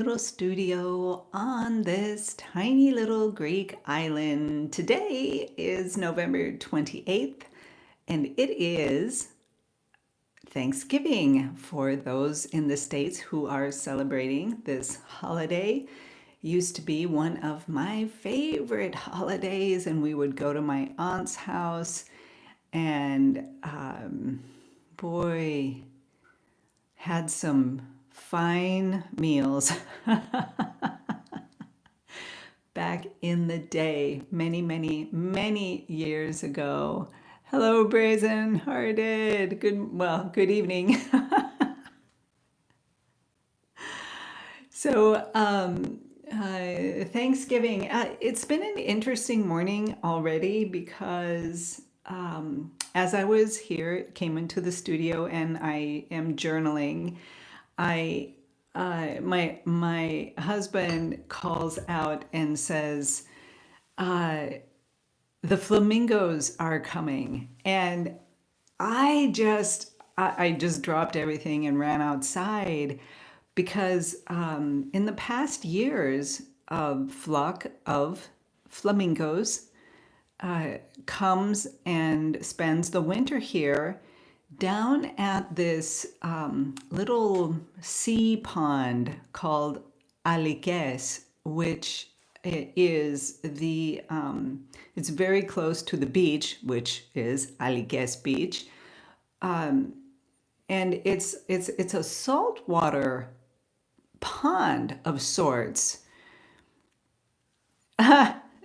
Little studio on this tiny little Greek island. Today is November 28th, and it is Thanksgiving for those in the States who are celebrating this holiday. Used to be one of my favorite holidays, and we would go to my aunt's house, and boy, had some fine meals back in the day, many, many, many years ago. Hello, Brazen Hearted. Good evening. Thanksgiving. It's been an interesting morning already because as I was here, came into the studio and I am journaling. I my husband calls out and says, "The flamingos are coming," and I just dropped everything and ran outside because in the past years, a flock of flamingos comes and spends the winter here down at this little sea pond called Aliques, which is it's very close to the beach, which is Aliques Beach, and it's a saltwater pond of sorts.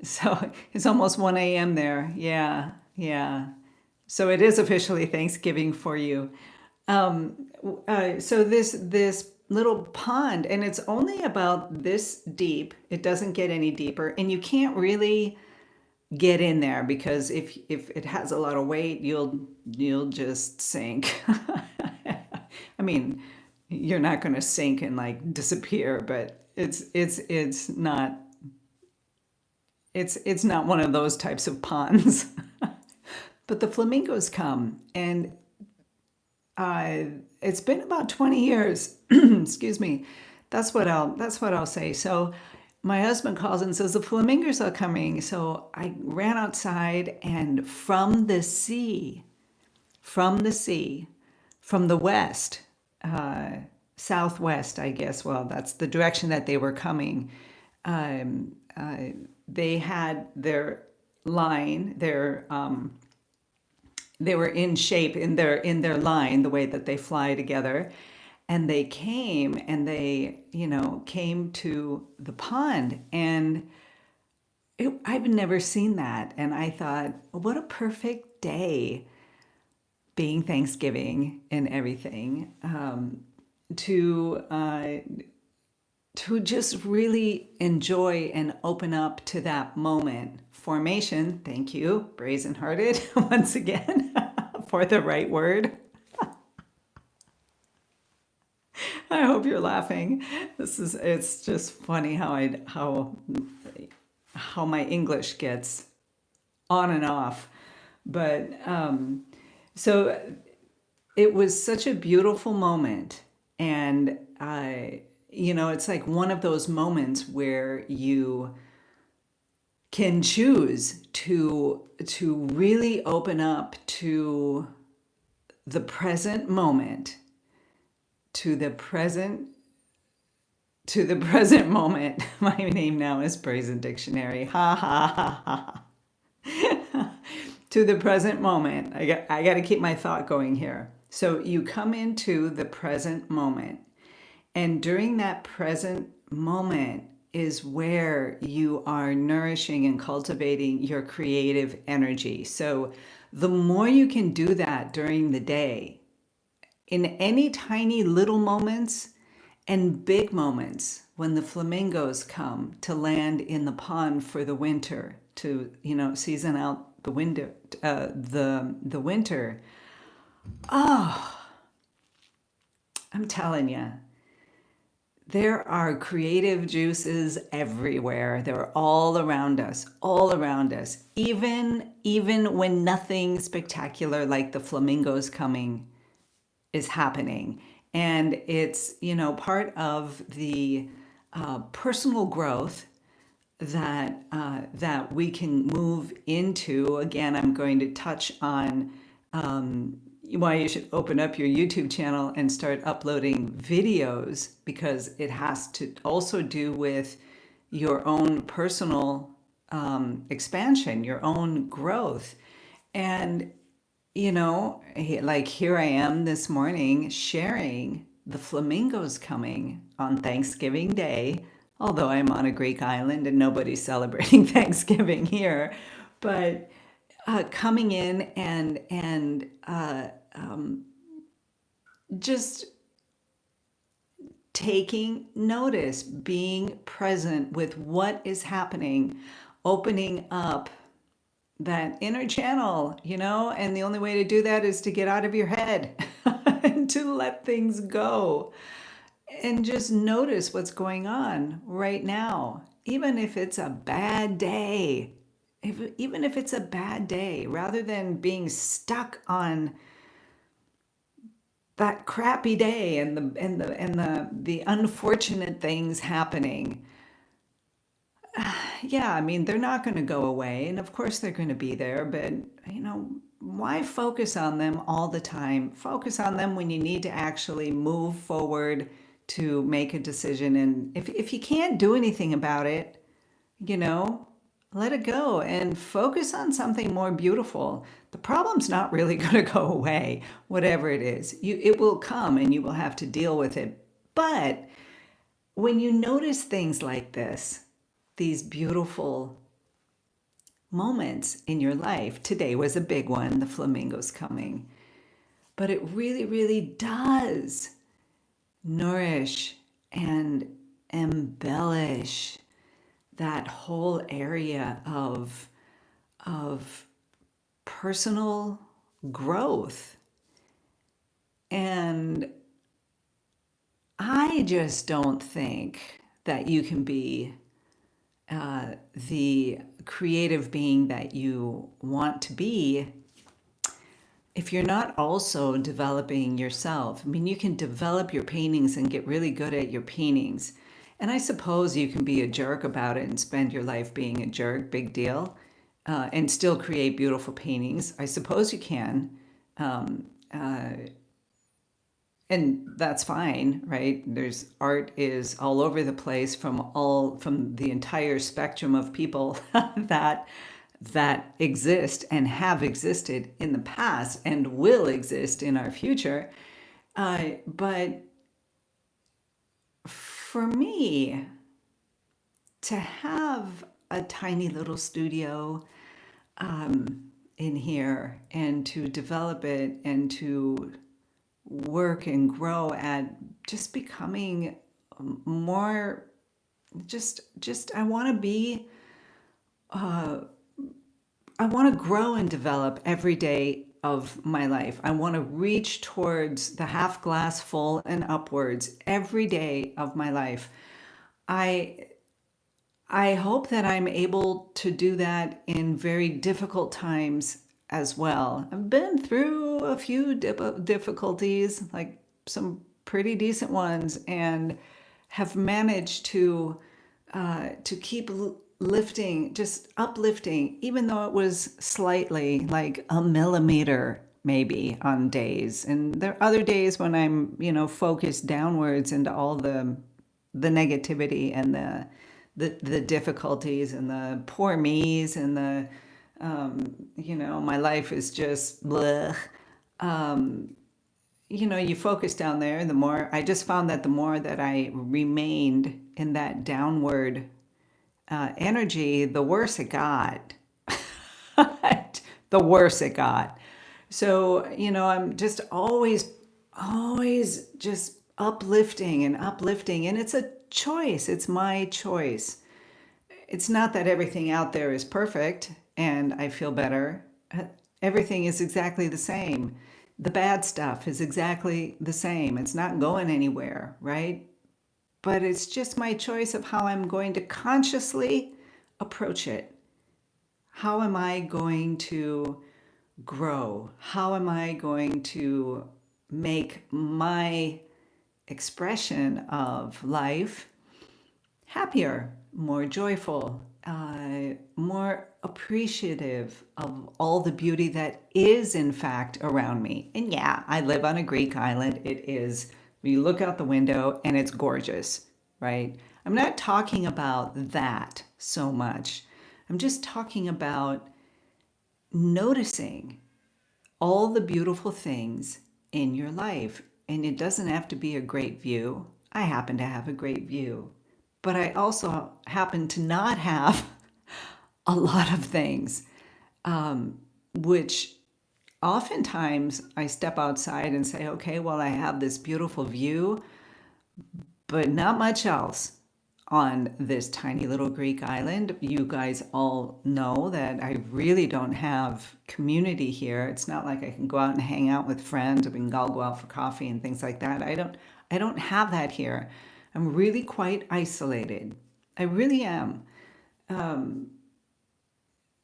So it's almost 1 a.m. there. Yeah, yeah. So it is officially Thanksgiving for you. So this little pond, and it's only about this deep. It doesn't get any deeper, and you can't really get in there because if it has a lot of weight, you'll just sink. I mean, you're not going to sink and like disappear, but it's not one of those types of ponds. But the flamingos come, and it's been about 20 years. Excuse me. That's what I'll say. So my husband calls and says the flamingos are coming. So I ran outside, and from the sea, from the west, southwest, I guess. Well, that's the direction that they were coming. They had their line, they were in shape in their line, the way that they fly together, and they came and came to the pond, and I've never seen that, and I thought, what a perfect day, being Thanksgiving and everything, to just really enjoy and open up to that moment. Formation, thank you, brazen hearted, once again, for the right word. I hope you're laughing. It's just funny how my English gets on and off. But so it was such a beautiful moment. And it's like one of those moments where you can choose to really open up to the present moment, to the present moment. My name now is Brazen Dictionary. Ha ha ha ha. To the present moment. I got to keep my thought going here. So you come into the present moment, and during that present moment is where you are nourishing and cultivating your creative energy. So the more you can do that during the day, in any tiny little moments and big moments, when the flamingos come to land in the pond for the winter, to season out the winter, the winter. Oh, I'm telling you, there are creative juices everywhere. They're all around us, all around us. Even when nothing spectacular like the flamingos coming is happening. And it's, part of the personal growth that we can move into. Again, I'm going to touch on why you should open up your YouTube channel and start uploading videos, because it has to also do with your own personal expansion, your own growth. And, like here I am this morning sharing the flamingos coming on Thanksgiving Day, although I'm on a Greek island and nobody's celebrating Thanksgiving here, but coming in and just taking notice, being present with what is happening, opening up that inner channel, and the only way to do that is to get out of your head and to let things go and just notice what's going on right now. Even if it's a bad day, even if it's a bad day, rather than being stuck on that crappy day and the unfortunate things happening. Yeah, I mean, they're not going to go away, and of course they're going to be there, but why focus on them all the time? Focus on them when you need to actually move forward to make a decision. And if you can't do anything about it, you know, let it go and focus on something more beautiful. The problem's not really going to go away, whatever it is. It will come and you will have to deal with it. But when you notice things like this, these beautiful moments in your life, today was a big one, the flamingos coming, but it really, really does nourish and embellish that whole area of personal growth. And I just don't think that you can be the creative being that you want to be if you're not also developing yourself. I mean, you can develop your paintings and get really good at your paintings. And I suppose you can be a jerk about it and spend your life being a jerk, big deal, and still create beautiful paintings. I suppose you can. And that's fine, right? There's art is all over the place from the entire spectrum of people that exist and have existed in the past and will exist in our future. But for me, to have a tiny little studio in here and to develop it and to work and grow at just becoming more, just I want to be, I want to grow and develop every day of my life. I want to reach towards the half glass full and upwards every day of my life. I I hope that I'm able to do that in very difficult times as well. I've been through a few difficulties, like some pretty decent ones, and have managed to keep lifting, just uplifting, even though it was slightly, like a millimeter maybe on days. And there are other days when I'm, focused downwards into all the negativity and the difficulties and the poor me's and my life is just bleh. You focus down there, the more I just found that the more that I remained in that downward energy, the worse it got. The worse it got. So, I'm just always just uplifting and uplifting. And it's a choice. It's my choice. It's not that everything out there is perfect and I feel better. Everything is exactly the same. The bad stuff is exactly the same. It's not going anywhere, right? But it's just my choice of how I'm going to consciously approach it. How am I going to grow? How am I going to make my expression of life happier, more joyful, more appreciative of all the beauty that is, in fact, around me. And yeah, I live on a Greek island. It is, you look out the window and it's gorgeous, right? I'm not talking about that so much. I'm just talking about noticing all the beautiful things in your life. And it doesn't have to be a great view. I happen to have a great view, but I also happen to not have a lot of things, which oftentimes I step outside and say, okay, well, I have this beautiful view, but not much else on this tiny little Greek island. You guys all know that I really don't have community here. It's not like I can go out and hang out with friends, or we can all go out for coffee and things like that. I don't have that here. I'm really quite isolated. I really am.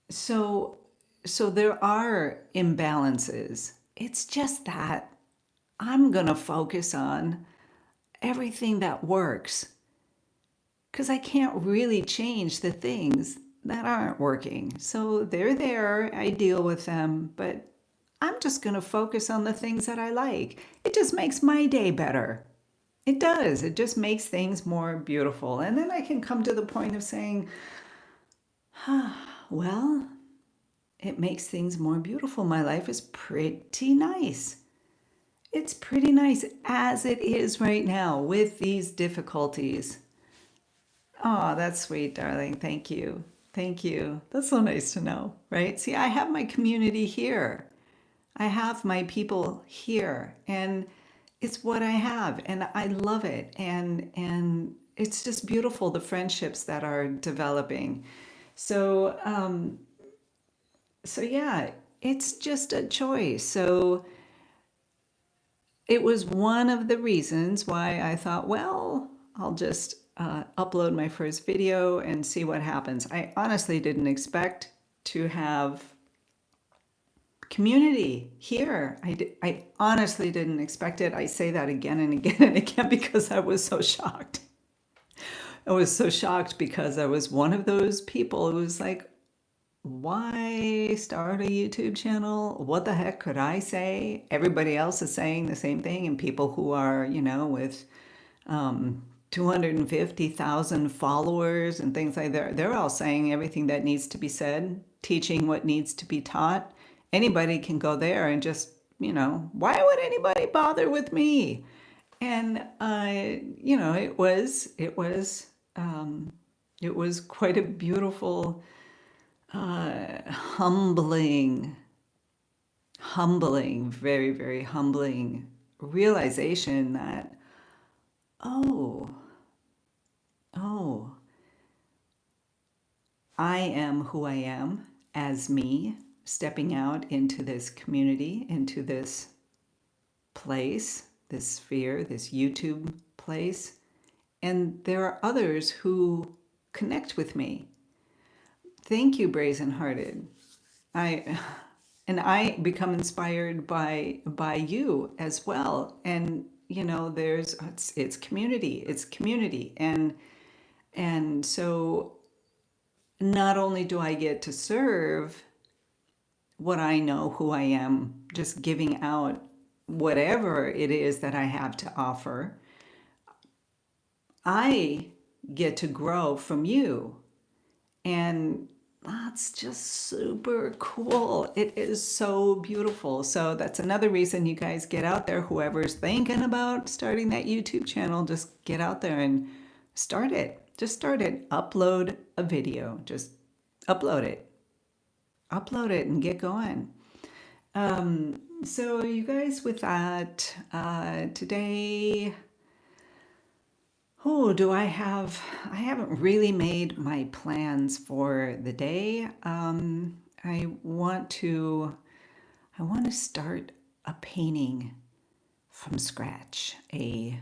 So so there are imbalances. It's just that I'm going to focus on everything that works, because I can't really change the things that aren't working. So they're there, I deal with them, but I'm just going to focus on the things that I like. It just makes my day better. It does. It just makes things more beautiful. And then I can come to the point of saying, well, it makes things more beautiful. My life is pretty nice. It's pretty nice as it is right now with these difficulties. Oh, that's sweet, darling. Thank you. Thank you. That's so nice to know, right? See, I have my community here. I have my people here, and it's what I have, and I love it. And it's just beautiful, the friendships that are developing. So so yeah, it's just a choice. So it was one of the reasons why I thought, well, I'll just upload my first video and see what happens. I honestly didn't expect to have community here. I honestly didn't expect it. I say that again and again and again because I was so shocked. I was so shocked because I was one of those people who was like, why start a YouTube channel? What the heck could I say? Everybody else is saying the same thing, and people who are, with 250,000 followers and things like that, they're all saying everything that needs to be said, teaching what needs to be taught. Anybody can go there and just, why would anybody bother with me? And it was quite a beautiful, humbling, very, very humbling realization that, oh, oh, I am who I am as me, stepping out into this community, into this place, this sphere, this YouTube place. And there are others who connect with me. Thank you, Brazen Hearted. I become inspired by you as well. And it's community, and so not only do I get to serve what I know, who I am, just giving out whatever it is that I have to offer, I get to grow from you. And that's just super cool. It is so beautiful. So that's another reason you guys get out there. Whoever's thinking about starting that YouTube channel, just get out there and start it. Just start it. Upload a video. Just upload it. Upload it and get going. So you guys, with that, today, I haven't really made my plans for the day. I want to start a painting from scratch, a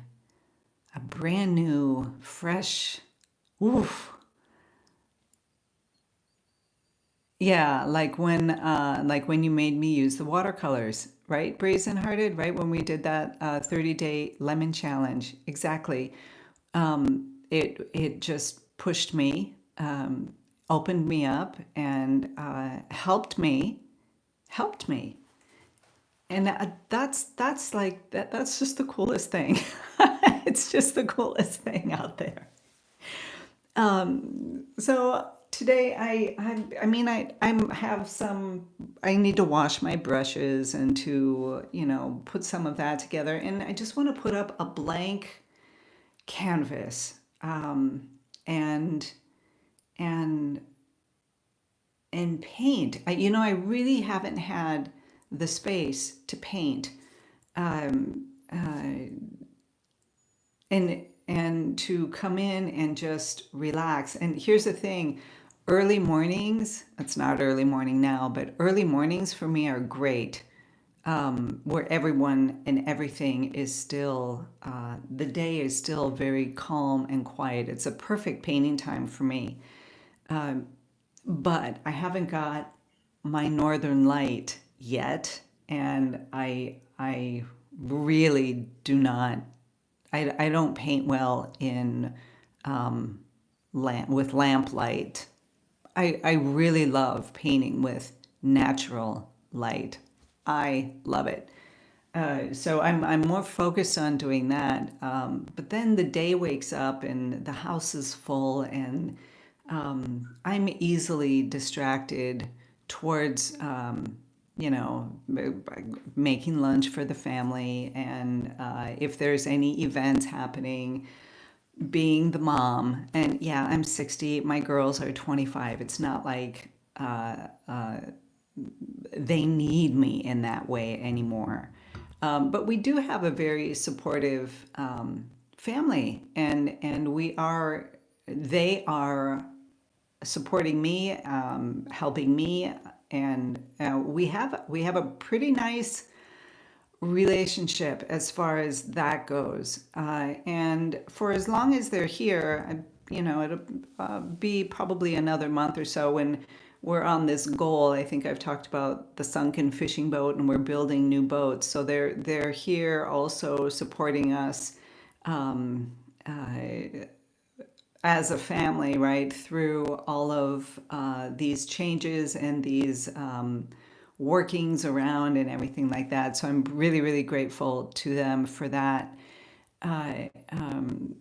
brand new, fresh, oof. Yeah, like when you made me use the watercolors, right? Brazen Hearted, right? When we did that 30-day lemon challenge. Exactly. It just pushed me, opened me up, and helped me. And that's like that's just the coolest thing. It's just the coolest thing out there. So today I mean I have some I need to wash my brushes and to put some of that together, and I just want to put up a blank canvas, and and and paint. I really haven't had the space to paint, and to come in and just relax. And here's the thing, early mornings, it's not early morning now, but early mornings for me are great, where everyone and everything is still, the day is still very calm and quiet. It's a perfect painting time for me. But I haven't got my northern light yet, and I really do not. I don't paint well in with lamplight. I really love painting with natural light. I love it. So I'm more focused on doing that. But then the day wakes up and the house is full, and I'm easily distracted towards, you know, making lunch for the family. And if there's any events happening, being the mom. And yeah, I'm 60, my girls are 25. It's not like they need me in that way anymore. But we do have a very supportive family, and they are supporting me, helping me, and we have a pretty nice relationship as far as that goes. And for as long as they're here, it'll be probably another month or so when we're on this goal. I think I've talked about the sunken fishing boat, and we're building new boats. So they're here also supporting us, uh, as a family, right, through all of these changes and these workings around and everything like that. So I'm really, really grateful to them for that. Uh, um,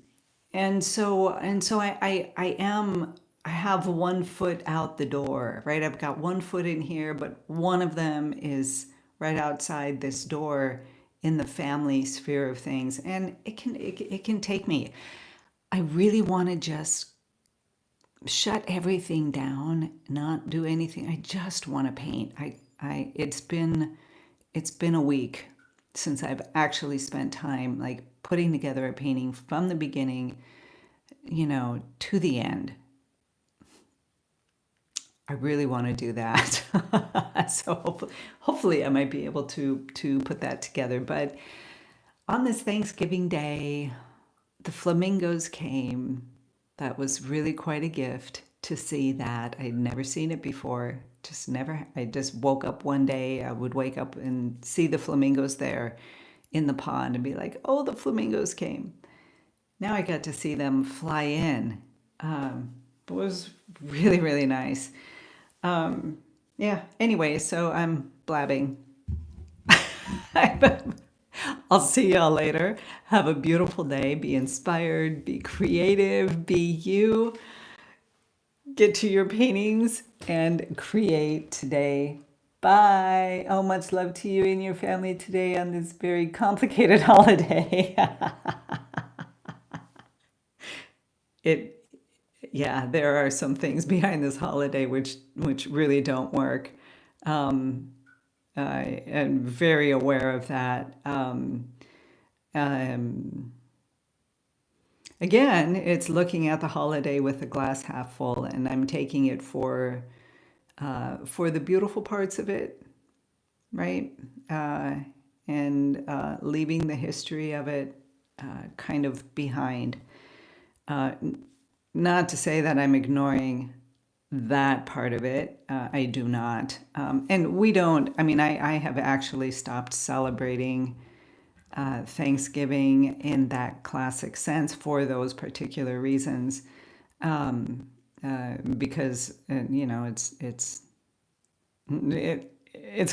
I have one foot out the door, right? I've got one foot in here, but one of them is right outside this door in the family sphere of things, and it can take me. I really want to just shut everything down, not do anything. I just want to paint. I it's been a week since I've actually spent time like putting together a painting from the beginning, to the end. I really want to do that. So hopefully I might be able to put that together. But on this Thanksgiving Day, the flamingos came. That was really quite a gift to see that. I'd never seen it before. Just never. I just woke up one day. I would wake up and see the flamingos there in the pond and be like, oh, the flamingos came. Now I got to see them fly in. It was really, really nice. Yeah, anyway, so I'm blabbing. I'll see y'all later. Have a beautiful day. Be inspired, be creative, be you. Get to your paintings and create today. Bye. Oh, much love to you and your family today on this very complicated holiday. it Yeah, there are some things behind this holiday which really don't work. I am very aware of that. Um, Again, it's looking at the holiday with a glass half full, and I'm taking it for the beautiful parts of it, right? Uh, and leaving the history of it kind of behind. Uh, Not to say that I'm ignoring that part of it. I do not. And we don't, I mean, I have actually stopped celebrating Thanksgiving in that classic sense for those particular reasons. because you know it's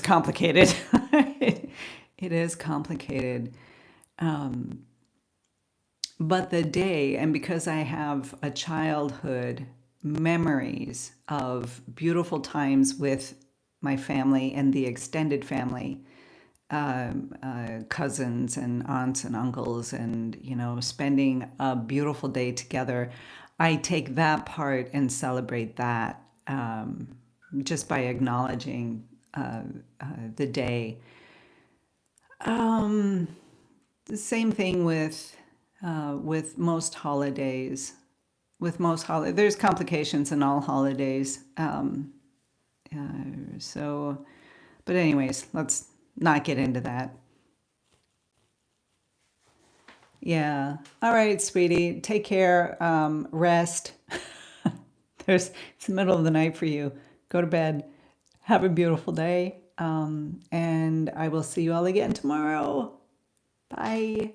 complicated. It is complicated. But the day, and because I have a childhood memories of beautiful times with my family and the extended family, cousins and aunts and uncles, and you know, spending a beautiful day together, I take that part and celebrate that, just by acknowledging the day. The same thing with most holidays. With most holidays, there's complications in all holidays. So, but anyways, let's not get into that. Yeah. All right, sweetie. Take care. Rest. It's the middle of the night for you. Go to bed. Have a beautiful day. And I will see you all again tomorrow. Bye.